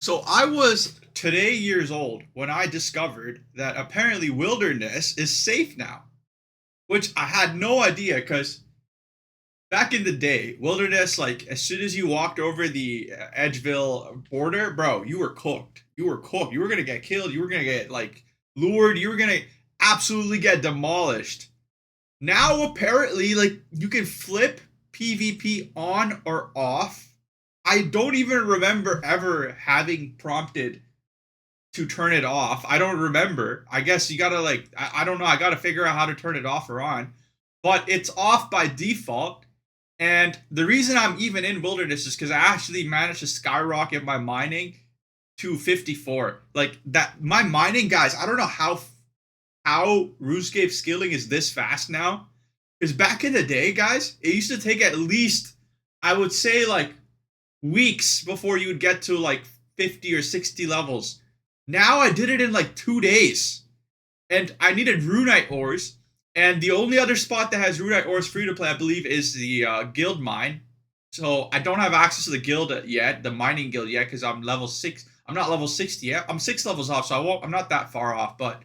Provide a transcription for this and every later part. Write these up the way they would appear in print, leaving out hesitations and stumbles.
So I was today years old when I discovered that apparently wilderness is safe now, which I had no idea because back in the day, wilderness, like as soon as you walked over the Edgeville border, bro, you were cooked. You were cooked. You were gonna get killed. You were gonna get like lured. You were gonna absolutely get demolished. Now apparently, like you can flip PvP on or off. I don't even remember ever having prompted to turn it off. I don't remember. I guess you gotta like I don't know. I gotta figure out how to turn it off or on. But it's off by default. And the reason I'm even in wilderness is because I actually managed to skyrocket my mining to 54. Like that, my mining, guys. I don't know how RuneScape skilling is this fast now. Because back in the day, guys, it used to take at least, I would say, like weeks before you would get to like 50 or 60 levels. Now I did it in like 2 days. And I needed runite ores. And the only other spot that has runite ores free to play, I believe, is the guild mine. So I don't have access to the guild yet, the mining guild yet, because I'm level 6. I'm not level 60 yet. I'm 6 levels off, so I'm not that far off. But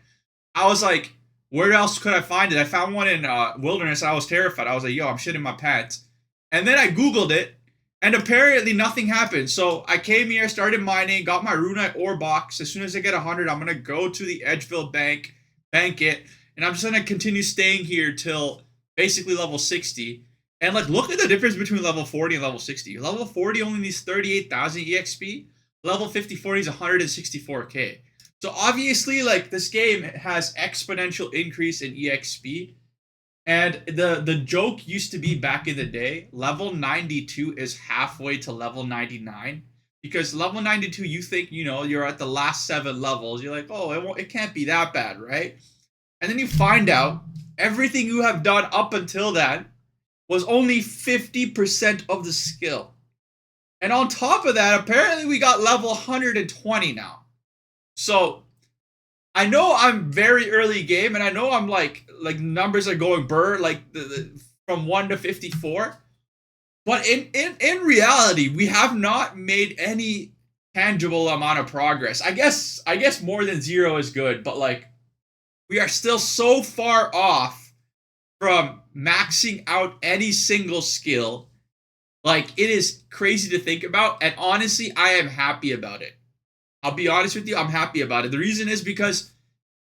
I was like, where else could I find it? I found one in wilderness. I was terrified. I was like, yo, I'm shitting my pants. And then I Googled it, and apparently nothing happened. So I came here, started mining, got my runite ore box. As soon as I get 100, I'm going to go to the Edgeville bank it, and I'm just going to continue staying here till basically level 60. And like, look at the difference between level 40 and level 60. Level 40 only needs 38,000 EXP. Level 54 needs 164k. So obviously, like, this game has exponential increase in EXP. And the joke used to be back in the day, level 92 is halfway to level 99. Because level 92, you think, you're at the last 7 levels. You're like, oh, it can't be that bad, right? And then you find out everything you have done up until then was only 50% of the skill. And on top of that, apparently we got level 120 now. So I know I'm very early game, and I know I'm like numbers are going burr, like from 1 to 54. But in reality, we have not made any tangible amount of progress. I guess more than 0 is good, but like we are still so far off from maxing out any single skill. Like, it is crazy to think about, and honestly, I am happy about it. I'll be honest with you, I'm happy about it. The reason is because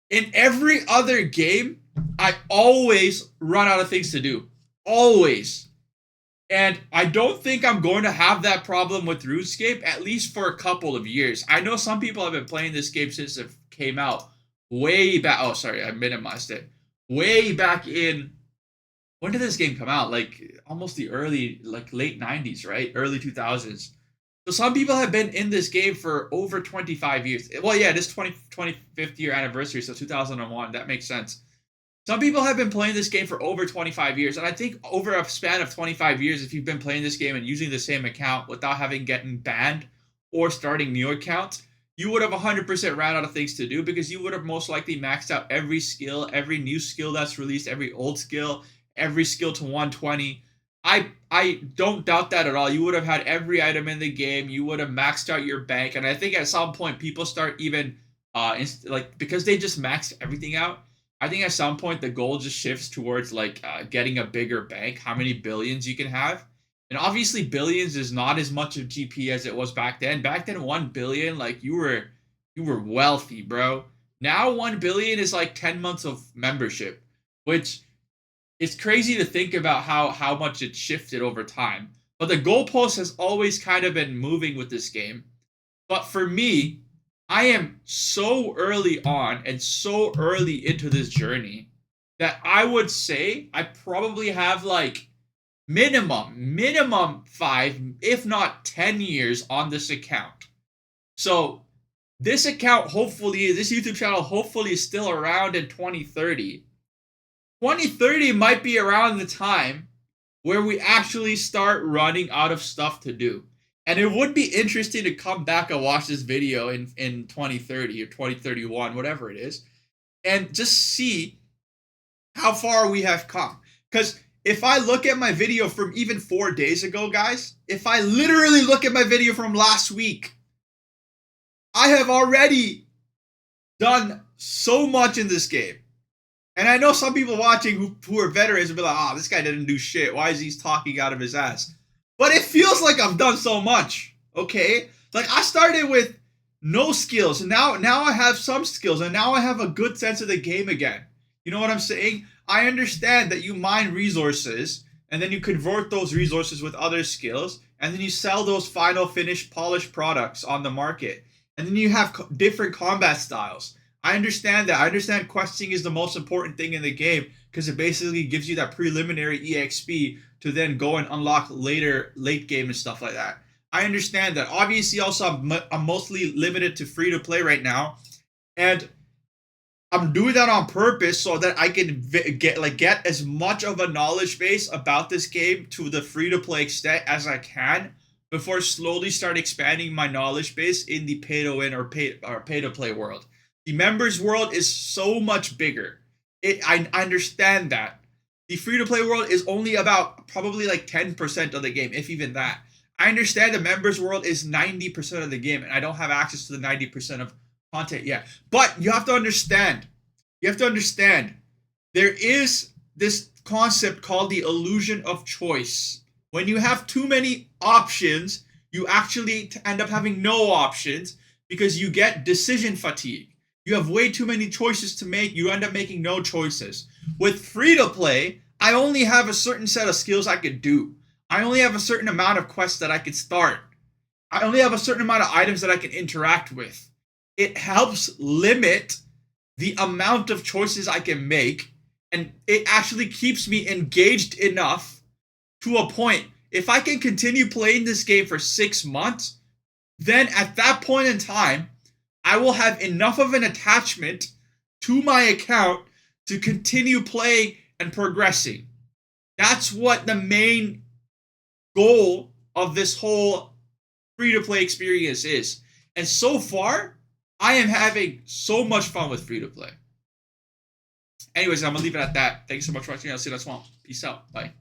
in every other game, I always run out of things to do. Always. And I don't think I'm going to have that problem with RuneScape, at least for a couple of years. I know some people have been playing this game since it came out. Way back. Oh, sorry, I minimized it. Way back in. When did this game come out? Like almost the late 90s, right? Early 2000s. So some people have been in this game for over 25 years. Well, yeah, this 25th year anniversary, so 2001. That makes sense. Some people have been playing this game for over 25 years. And I think over a span of 25 years, if you've been playing this game and using the same account without having gotten banned or starting new accounts, you would have 100% ran out of things to do because you would have most likely maxed out every skill, every new skill that's released, every old skill, every skill to 120. I don't doubt that at all. You would have had every item in the game. You would have maxed out your bank. And I think at some point people start even, because they just maxed everything out. I think at some point the goal just shifts towards getting a bigger bank, how many billions you can have. And obviously billions is not as much of GP as it was back then. Back then 1 billion, like you were wealthy, bro. Now 1 billion is like 10 months of membership, which is crazy to think about how much it shifted over time. But the goalpost has always kind of been moving with this game. But for me, I am so early on and so early into this journey that I would say I probably have like minimum 5, if not 10 years on this account. So this account, hopefully, this YouTube channel hopefully is still around in 2030. 2030 might be around the time where we actually start running out of stuff to do. And it would be interesting to come back and watch this video in 2030 or 2031, whatever it is, and just see how far we have come. Because if I look at my video from even 4 days ago, guys, if I literally look at my video from last week, I have already done so much in this game. And I know some people watching who are veterans will be like, oh, this guy didn't do shit. Why is he talking out of his ass? But it feels like I've done so much, okay? Like, I started with no skills, and now I have some skills, and now I have a good sense of the game again. You know what I'm saying? I understand that you mine resources, and then you convert those resources with other skills, and then you sell those final finished polished products on the market. And then you have different combat styles. I understand that. I understand questing is the most important thing in the game because it basically gives you that preliminary EXP to then go and unlock later, late game and stuff like that. I understand that. Obviously, also, I'm mostly limited to free to play right now. And I'm doing that on purpose so that I can get as much of a knowledge base about this game to the free to play extent as I can before slowly start expanding my knowledge base in the pay to win or pay to play world. The members world is so much bigger. I understand that. The free to play world is only about probably like 10% of the game, if even that. I understand the members world is 90% of the game, and I don't have access to the 90% of content yet. But you have to understand. There is this concept called the illusion of choice. When you have too many options, you actually end up having no options because you get decision fatigue. You have way too many choices to make. You end up making no choices. With free to play, I only have a certain set of skills I could do. I only have a certain amount of quests that I could start. I only have a certain amount of items that I can interact with. It helps limit the amount of choices I can make, and it actually keeps me engaged enough to a point. If I can continue playing this game for 6 months, then at that point in time, I will have enough of an attachment to my account to continue playing and progressing. That's what the main goal of this whole free-to-play experience is. And so far, I am having so much fun with free-to-play. Anyways, I'm going to leave it at that. Thanks so much for watching. I'll see you next one. Peace out. Bye.